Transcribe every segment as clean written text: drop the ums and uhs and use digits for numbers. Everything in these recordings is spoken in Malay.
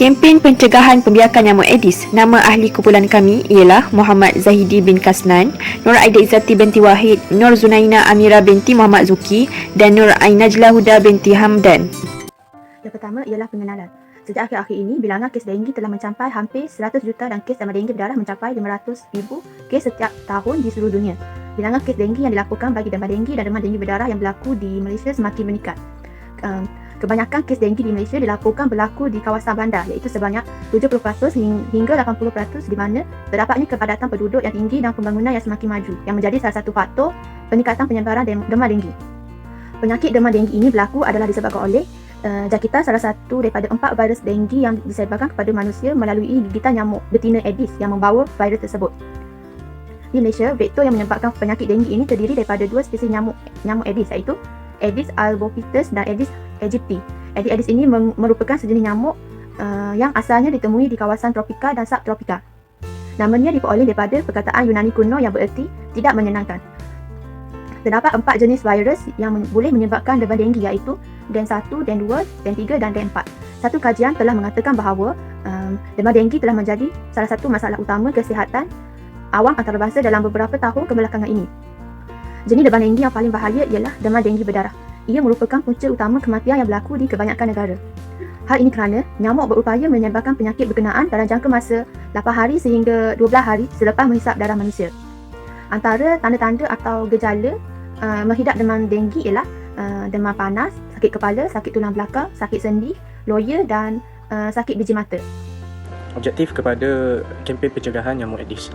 Kempen pencegahan pembiakan nyamuk Aedes. Nama ahli kumpulan kami ialah Muhammad Zahidi bin Kasnan, Nur Aida Izzati binti Wahid, Nur Zunaina Amira binti Muhammad Zuki dan Nur Ainajla Huda binti Hamdan. Yang pertama ialah pengenalan. Sejak akhir-akhir ini, bilangan kes denggi telah mencapai hampir 100 juta dan kes demam denggi berdarah mencapai 500,000 kes setiap tahun di seluruh dunia. Bilangan kes denggi yang dilaporkan bagi demam denggi dan demam denggi berdarah yang berlaku di Malaysia semakin meningkat. Kebanyakan kes denggi di Malaysia dilaporkan berlaku di kawasan bandar, iaitu sebanyak 70% hingga 80%, di mana terdapatnya kepadatan penduduk yang tinggi dan pembangunan yang semakin maju, yang menjadi salah satu faktor peningkatan penyebaran demam denggi. Penyakit demam denggi ini berlaku adalah disebabkan oleh jangkitan salah satu daripada 4 virus denggi yang disebarkan kepada manusia melalui gigitan nyamuk betina Aedes yang membawa virus tersebut. Di Malaysia, vektor yang menyebabkan penyakit denggi ini terdiri daripada 2 spesies nyamuk Aedes, iaitu Aedes albopictus dan Aedes aegypti. Aedes ini merupakan sejenis nyamuk yang asalnya ditemui di kawasan tropika dan subtropika. Namanya diperoleh daripada perkataan Yunani kuno yang bererti tidak menyenangkan. Terdapat 4 jenis virus yang boleh menyebabkan demam denggi, iaitu DEN 1, DEN 2, DEN 3 dan DEN 4. Satu kajian telah mengatakan bahawa demam denggi telah menjadi salah satu masalah utama kesihatan awam antarabangsa dalam beberapa tahun kebelakangan ini. Jenis demam denggi yang paling bahaya ialah demam denggi berdarah. Ia merupakan punca utama kematian yang berlaku di kebanyakan negara. Hal ini kerana nyamuk berupaya menyebarkan penyakit berkenaan dalam jangka masa 8 hari sehingga 12 hari selepas menghisap darah manusia. Antara tanda-tanda atau gejala menghidap demam denggi ialah demam panas, sakit kepala, sakit tulang belakang, sakit sendi, loya dan sakit biji mata. Objektif kepada kempen pencegahan nyamuk Aedes.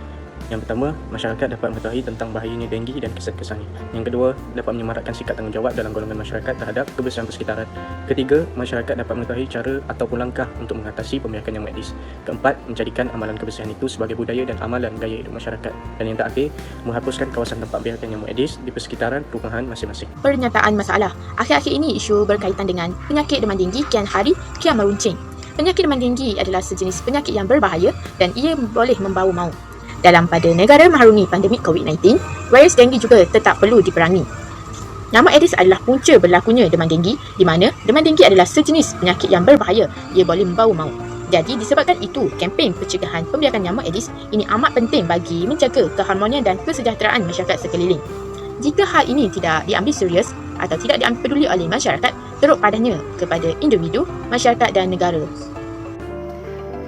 Yang pertama, masyarakat dapat mengetahui tentang bahayanya denggi dan kesan-kesannya. Yang kedua, dapat menyemarakkan sikap tanggungjawab dalam golongan masyarakat terhadap kebersihan persekitaran. Ketiga, masyarakat dapat mengetahui cara ataupun langkah untuk mengatasi pembiakan nyamuk Aedes. Keempat, menjadikan amalan kebersihan itu sebagai budaya dan amalan gaya hidup masyarakat. Dan yang terakhir, menghapuskan kawasan tempat biakan nyamuk Aedes di persekitaran perumahan masing-masing. Pernyataan masalah. Akhir-akhir ini isu berkaitan dengan penyakit demam denggi kian hari kian meruncing. Penyakit demam denggi adalah sejenis penyakit yang berbahaya dan ia boleh membawa maut. Dalam pada negara mahrumi pandemik COVID-19, virus denggi juga tetap perlu diperangi. Nyamuk Aedes adalah punca berlakunya demam denggi, di mana demam denggi adalah sejenis penyakit yang berbahaya, ia boleh membawa maut. Jadi disebabkan itu, kempen pencegahan pembiakan nyamuk Aedes ini amat penting bagi menjaga keharmonian dan kesejahteraan masyarakat sekeliling. Jika hal ini tidak diambil serius atau tidak diambil peduli oleh masyarakat, teruk padanya kepada individu, masyarakat dan negara.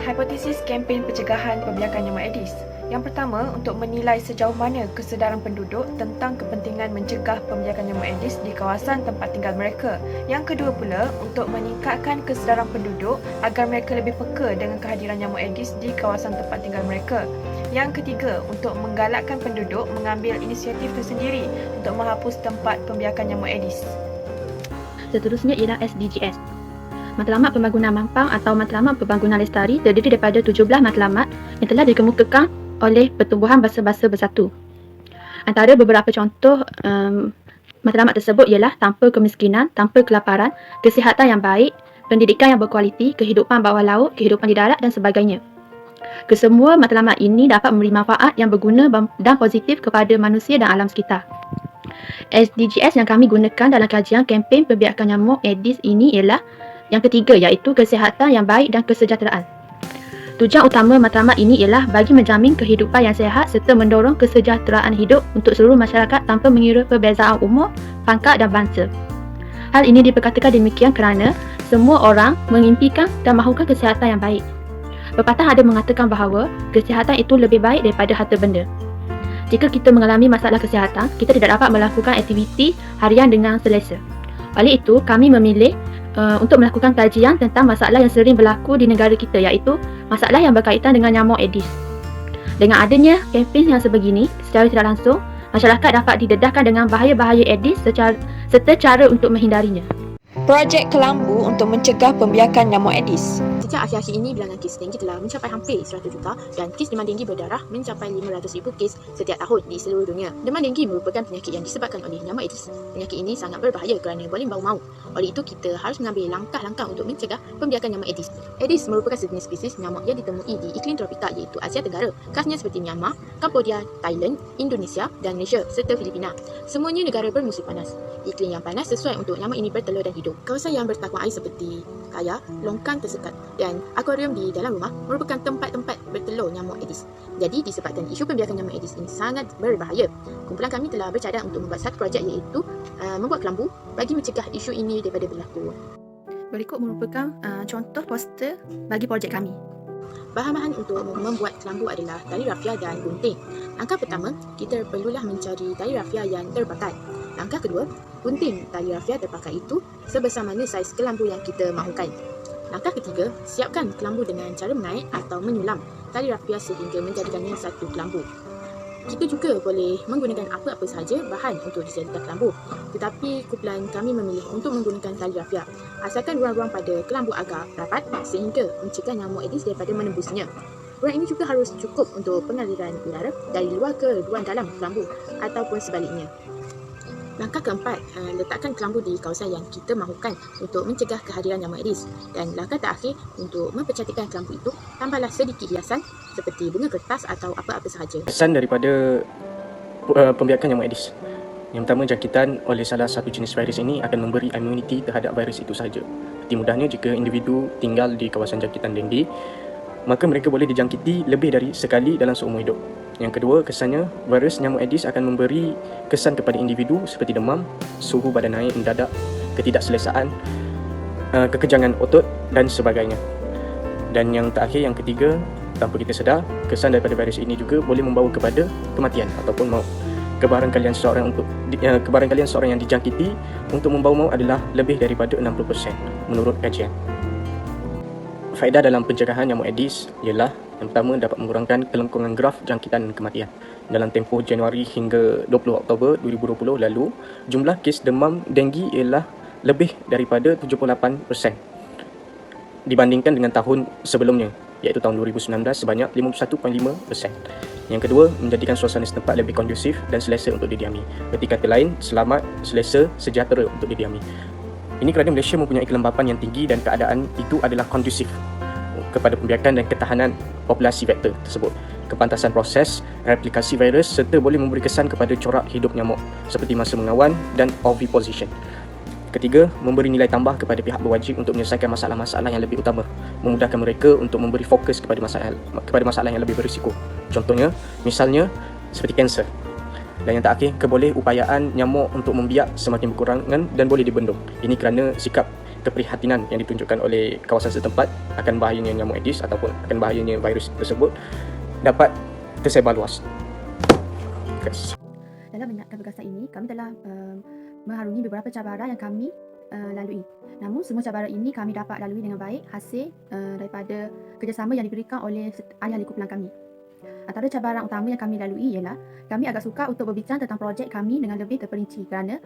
Hipotesis kempen pencegahan pembiakan nyamuk Aedes. Yang pertama, untuk menilai sejauh mana kesedaran penduduk tentang kepentingan mencegah pembiakan nyamuk Aedes di kawasan tempat tinggal mereka. Yang kedua pula, untuk meningkatkan kesedaran penduduk agar mereka lebih peka dengan kehadiran nyamuk Aedes di kawasan tempat tinggal mereka. Yang ketiga, untuk menggalakkan penduduk mengambil inisiatif tersendiri untuk menghapus tempat pembiakan nyamuk Aedes. Seterusnya ialah SDGs. Matlamat Pembangunan Mampang atau Matlamat Pembangunan Lestari terdiri daripada 17 matlamat yang telah dikemukakan oleh Pertubuhan Bangsa-Bangsa Bersatu. Antara beberapa contoh matlamat tersebut ialah tanpa kemiskinan, tanpa kelaparan, kesihatan yang baik, pendidikan yang berkualiti, kehidupan bawah laut, kehidupan di darat dan sebagainya. Kesemua matlamat ini dapat memberi manfaat yang berguna dan positif kepada manusia dan alam sekitar. SDGs yang kami gunakan dalam kajian kempen pembiakan nyamuk Aedes ini ialah yang ketiga, iaitu kesihatan yang baik dan kesejahteraan. Tujuan utama matlamat ini ialah bagi menjamin kehidupan yang sihat serta mendorong kesejahteraan hidup untuk seluruh masyarakat tanpa mengira perbezaan umur, pangkat dan bangsa. Hal ini diperkatakan demikian kerana semua orang mengimpikan dan mahukan kesihatan yang baik. Pepatah ada mengatakan bahawa kesihatan itu lebih baik daripada harta benda. Jika kita mengalami masalah kesihatan, kita tidak dapat melakukan aktiviti harian dengan selesa. Oleh itu, kami memilih untuk melakukan kajian tentang masalah yang sering berlaku di negara kita, iaitu masalah yang berkaitan dengan nyamuk Aedes. Dengan adanya kempen yang sebegini, secara tidak langsung, masyarakat dapat didedahkan dengan bahaya-bahaya Aedes serta cara untuk menghindarinya. Projek Kelambu untuk mencegah pembiakan nyamuk Aedes. Sejak akhir-akhir ini, bilangan kes denggi telah mencapai hampir 100 juta dan kes demam denggi berdarah mencapai 500,000 kes setiap tahun di seluruh dunia. Demam denggi merupakan penyakit yang disebabkan oleh nyamuk Aedes. Penyakit ini sangat berbahaya kerana boleh membawa maut. Oleh itu, kita harus mengambil langkah-langkah untuk mencegah pembiakan nyamuk Aedes. Aedes merupakan sejenis spesies nyamuk yang ditemui di iklim tropika iaitu Asia Tenggara, khasnya seperti Myanmar, Cambodia, Thailand, Indonesia dan Malaysia serta Filipina. Semuanya negara bermusim panas. Iklim yang panas sesuai untuk nyamuk ini bertelur dan hidup. itu, kawasan yang bertakuan air seperti kaya, longkang tersekat dan akuarium di dalam rumah merupakan tempat-tempat bertelur nyamuk Aedes. Jadi disebabkan isu pembiakan nyamuk Aedes ini sangat berbahaya, kumpulan kami telah bercadang untuk membuat satu projek iaitu membuat kelambu bagi mencegah isu ini daripada berlaku. Berikut merupakan contoh poster bagi projek kami. Bahan-bahan untuk membuat kelambu adalah tali rafia dan gunting. Langkah pertama, kita perlulah mencari tali rafia yang terpakai. Langkah kedua, gunting tali rafia terpakai itu sebesar mana saiz kelambu yang kita mahukan. Langkah ketiga, siapkan kelambu dengan cara mengait atau menyulam tali rafia sehingga menjadikannya satu kelambu. Kita juga boleh menggunakan apa-apa sahaja bahan untuk dijadikan kelambu. Tetapi kumpulan kami memilih untuk menggunakan tali rafia. Asalkan ruang-ruang pada kelambu agak rapat sehingga mencegah nyamuk Aedes daripada menembusnya. Ruang ini juga harus cukup untuk pengaliran udara dari luar ke ruang dalam kelambu ataupun sebaliknya. Langkah keempat, letakkan kelambu di kawasan yang kita mahukan untuk mencegah kehadiran nyamuk Aedes. Dan langkah terakhir, untuk mempercantikkan kelambu itu, tambahlah sedikit hiasan seperti bunga kertas atau apa-apa sahaja. Kesan daripada pembiakan nyamuk Aedes. Yang pertama, jangkitan oleh salah satu jenis virus ini akan memberi imuniti terhadap virus itu sahaja. Seperti mudahnya, jika individu tinggal di kawasan jangkitan denggi, maka mereka boleh dijangkiti lebih dari sekali dalam seumur hidup. Yang kedua, kesannya, virus nyamuk Aedes akan memberi kesan kepada individu seperti demam, suhu badan naik mendadak, ketidakselesaan, kekejangan otot dan sebagainya. Dan yang terakhir, yang ketiga, tanpa kita sedar, kesan daripada virus ini juga boleh membawa kepada kematian ataupun maut. Kebarangkalian seorang yang dijangkiti untuk membawa maut adalah lebih daripada 60% menurut kajian. Faedah dalam pencegahan nyamuk Aedes ialah yang pertama, dapat mengurangkan kelengkungan graf jangkitan dan kematian. Dalam tempoh Januari hingga 20 Oktober 2020 lalu, jumlah kes demam denggi ialah lebih daripada 78% dibandingkan dengan tahun sebelumnya, iaitu tahun 2019 sebanyak 51.5%. Yang kedua, menjadikan suasana setempat lebih kondusif dan selesa untuk didiami. Berarti kata lain, selamat, selesa, sejahtera untuk didiami. Ini kerana Malaysia mempunyai kelembapan yang tinggi dan keadaan itu adalah kondusif kepada pembiakan dan ketahanan populasi vektor tersebut, kepantasan proses, replikasi virus serta boleh memberi kesan kepada corak hidup nyamuk seperti masa mengawan dan oviposition. Ketiga, memberi nilai tambah kepada pihak berwajib untuk menyelesaikan masalah-masalah yang lebih utama, memudahkan mereka untuk memberi fokus kepada masalah yang lebih berisiko. Contohnya, misalnya seperti kanser. Dan yang terakhir, kebolehupayaan nyamuk untuk membiak semakin berkurangan dan boleh dibendung. Ini kerana sikap keprihatinan yang ditunjukkan oleh kawasan setempat akan bahayanya nyamuk Aedes ataupun akan bahayanya virus tersebut dapat tersebar luas. Dalam menyiapkan perkasa ini, kami telah mengharungi beberapa cabaran yang kami lalui. Namun semua cabaran ini kami dapat lalui dengan baik hasil daripada kerjasama yang diberikan oleh ahli-ahli kumpulan kami. Antara cabaran utama yang kami lalui ialah kami agak sukar untuk berbincang tentang projek kami dengan lebih terperinci kerana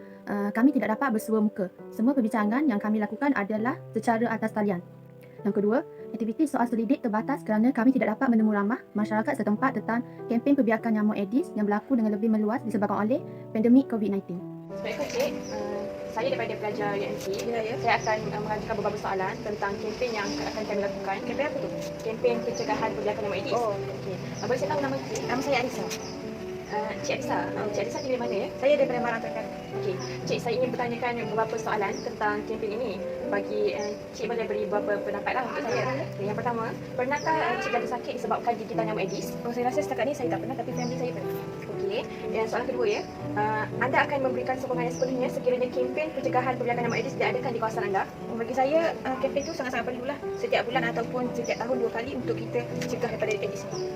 kami tidak dapat bersua muka. Semua perbincangan yang kami lakukan adalah secara atas talian. Yang kedua, aktiviti soal selidik terbatas kerana kami tidak dapat menemu ramah masyarakat setempat tentang kempen pembiakan nyamuk Aedes yang berlaku dengan lebih meluas disebabkan oleh pandemik COVID-19. Assalamualaikum Cik, saya daripada pelajar UMC. Saya akan mengajukan beberapa soalan tentang kempen yang akan kami lakukan. Kempen apa tu? Kempen pencegahan pembiakan nyamuk Aedes. Okey. Boleh saya tahu nama Cik? Nama saya Anissa. Cik Adisa. Cik Adisa dari mana ya? Saya daripada Marang Tekan. Okey. Cik, saya ingin bertanyakan beberapa soalan tentang kempen ini. Bagi Cik boleh beri beberapa pendapat lah untuk saya. Okay, yang pertama, pernahkah Cik jatuh sakit disebabkan gigitan nyamuk Aedes? Saya rasa setakat ni saya tak pernah, tapi family saya pernah. Okey. Dan soalan kedua ya, anda akan memberikan sokongan yang sepenuhnya sekiranya kempen pencegahan pembiakan nyamuk Aedes diadakan di kawasan anda? Bagi saya, kempen tu sangat-sangat perlulah setiap bulan ataupun setiap tahun 2 kali untuk kita cegah daripada Aedes ni.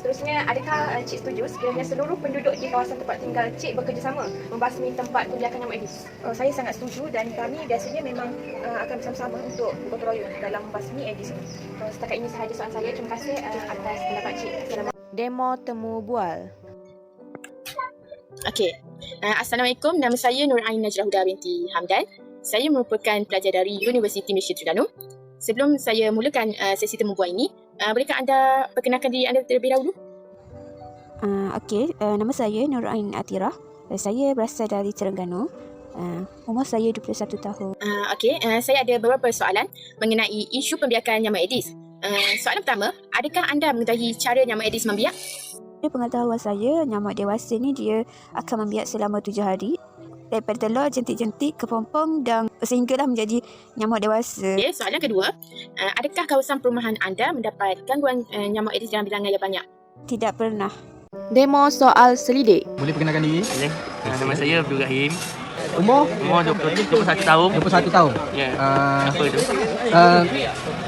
Seterusnya, adakah Cik setuju sekiranya seluruh penduduk di kawasan tempat tinggal Cik bekerjasama membasmi tempat pembiakan nyamuk Aedes? Saya sangat setuju dan kami biasanya memang akan bersama-sama untuk bergotong royong dalam membasmi Aedes ni. Setakat ini sahaja soalan saya. Terima kasih atas pendapat Cik. Demo Temu Bual. Okey. Assalamualaikum. Nama saya Nur Ain Najrah Huda binti Hamdan. Saya merupakan pelajar dari Universiti Malaysia Terengganu. Sebelum saya mulakan sesi temu bual ini, bolehkah anda perkenalkan diri anda terlebih dahulu? Okey, nama saya Nur Ain Atirah. Saya berasal dari Terengganu. Umur saya 21 tahun. Okey, saya ada beberapa soalan mengenai isu pembiakan nyamuk Aedes. Soalan pertama, adakah anda mengetahui cara nyamuk Aedes membiak? Dari pengetahuan saya, nyamuk dewasa ni dia akan membiak selama 7 hari. daripada telur jentik-jentik ke pompong dan sehinggalah menjadi nyamuk dewasa. Okay, soalan kedua, adakah kawasan perumahan anda mendapat gangguan nyamuk Aedes dalam bilangan yang banyak? Tidak pernah. Demo soal selidik. Boleh perkenalkan diri? Boleh. Nama saya Abdul Rahim. Umur? Umur 21 tahun. 21 tahun. Ya. Uh, Apa tu?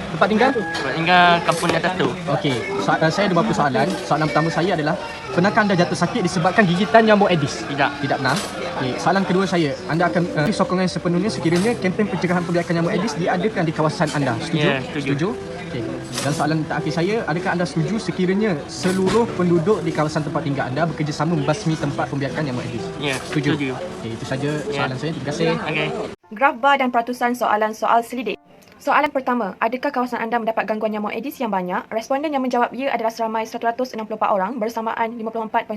tempat tinggal? Sebab tinggal kampung atas tu. Okey, saya ada beberapa soalan. Soalan pertama saya adalah, pernahkah anda jatuh sakit disebabkan gigitan nyamuk Aedes? Tidak. Tidak pernah. Okey, soalan kedua saya, anda akan sokongan sepenuhnya sekiranya kempen pencegahan pembiakan nyamuk Aedes diadakan di kawasan anda. Setuju? Ya, setuju. Okey. Dan soalan terakhir saya, adakah anda setuju sekiranya seluruh penduduk di kawasan tempat tinggal anda bekerjasama membasmi tempat pembiakan nyamuk Aedes? Ya, Setuju? setuju. Okey, itu saja soalan saya. Terima kasih. Okey. Graf bar dan peratusan soalan soal selidik. Soalan pertama, adakah kawasan anda mendapat gangguan nyamuk Aedes yang banyak? Responden yang menjawab ya adalah seramai 164 orang bersamaan 54.1%,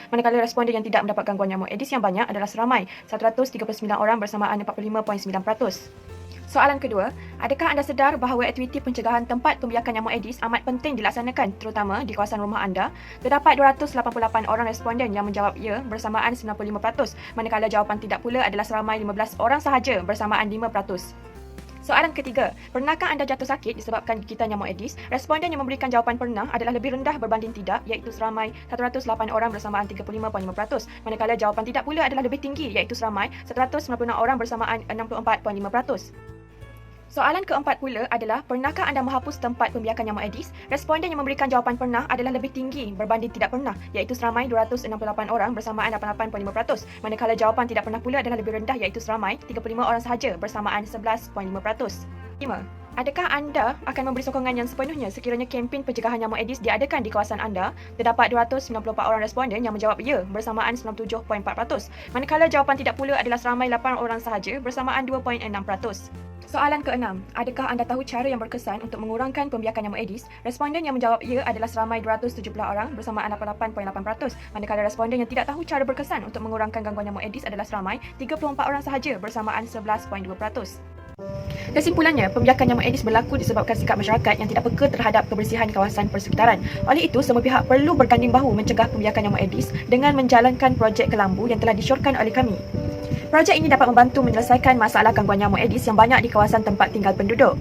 manakala responden yang tidak mendapat gangguan nyamuk Aedes yang banyak adalah seramai 139 orang bersamaan 45.9%. Soalan kedua, adakah anda sedar bahawa aktiviti pencegahan tempat pembiakan nyamuk Aedes amat penting dilaksanakan terutama di kawasan rumah anda? Terdapat 288 orang responden yang menjawab ya bersamaan 95%, manakala jawapan tidak pula adalah seramai 15 orang sahaja bersamaan 5%. Soalan ketiga, pernahkah anda jatuh sakit disebabkan gigitan nyamuk Aedes? Responden yang memberikan jawapan pernah adalah lebih rendah berbanding tidak, iaitu seramai 108 orang bersamaan 35.5%, manakala jawapan tidak pula adalah lebih tinggi, iaitu seramai 196 orang bersamaan 64.5%. Soalan keempat pula adalah, pernahkah anda menghapus tempat pembiakan nyamuk Aedes? Responden yang memberikan jawapan pernah adalah lebih tinggi berbanding tidak pernah, iaitu seramai 268 orang bersamaan 88.5%, manakala jawapan tidak pernah pula adalah lebih rendah, iaitu seramai 35 orang sahaja bersamaan 11.5%. 5. Adakah anda akan memberi sokongan yang sepenuhnya sekiranya kempen pencegahan nyamuk Aedes diadakan di kawasan anda? Terdapat 294 orang responden yang menjawab ya bersamaan 97.4%, manakala jawapan tidak pula adalah seramai 8 orang sahaja bersamaan 2.6%. Soalan keenam, adakah anda tahu cara yang berkesan untuk mengurangkan pembiakan nyamuk Aedes? Responden yang menjawab ya adalah seramai 270 orang bersamaan 88.8%, manakala responden yang tidak tahu cara berkesan untuk mengurangkan gangguan nyamuk Aedes adalah seramai 34 orang sahaja bersamaan 11.2%. Kesimpulannya, pembiakan nyamuk Aedes berlaku disebabkan sikap masyarakat yang tidak peka terhadap kebersihan kawasan persekitaran. Oleh itu, semua pihak perlu berganding bahu mencegah pembiakan nyamuk Aedes dengan menjalankan projek kelambu yang telah disyorkan oleh kami. Projek ini dapat membantu menyelesaikan masalah gangguan nyamuk Aedes yang banyak di kawasan tempat tinggal penduduk.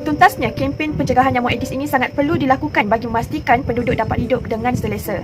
Tuntasnya, kempen pencegahan nyamuk Aedes ini sangat perlu dilakukan bagi memastikan penduduk dapat hidup dengan selesa.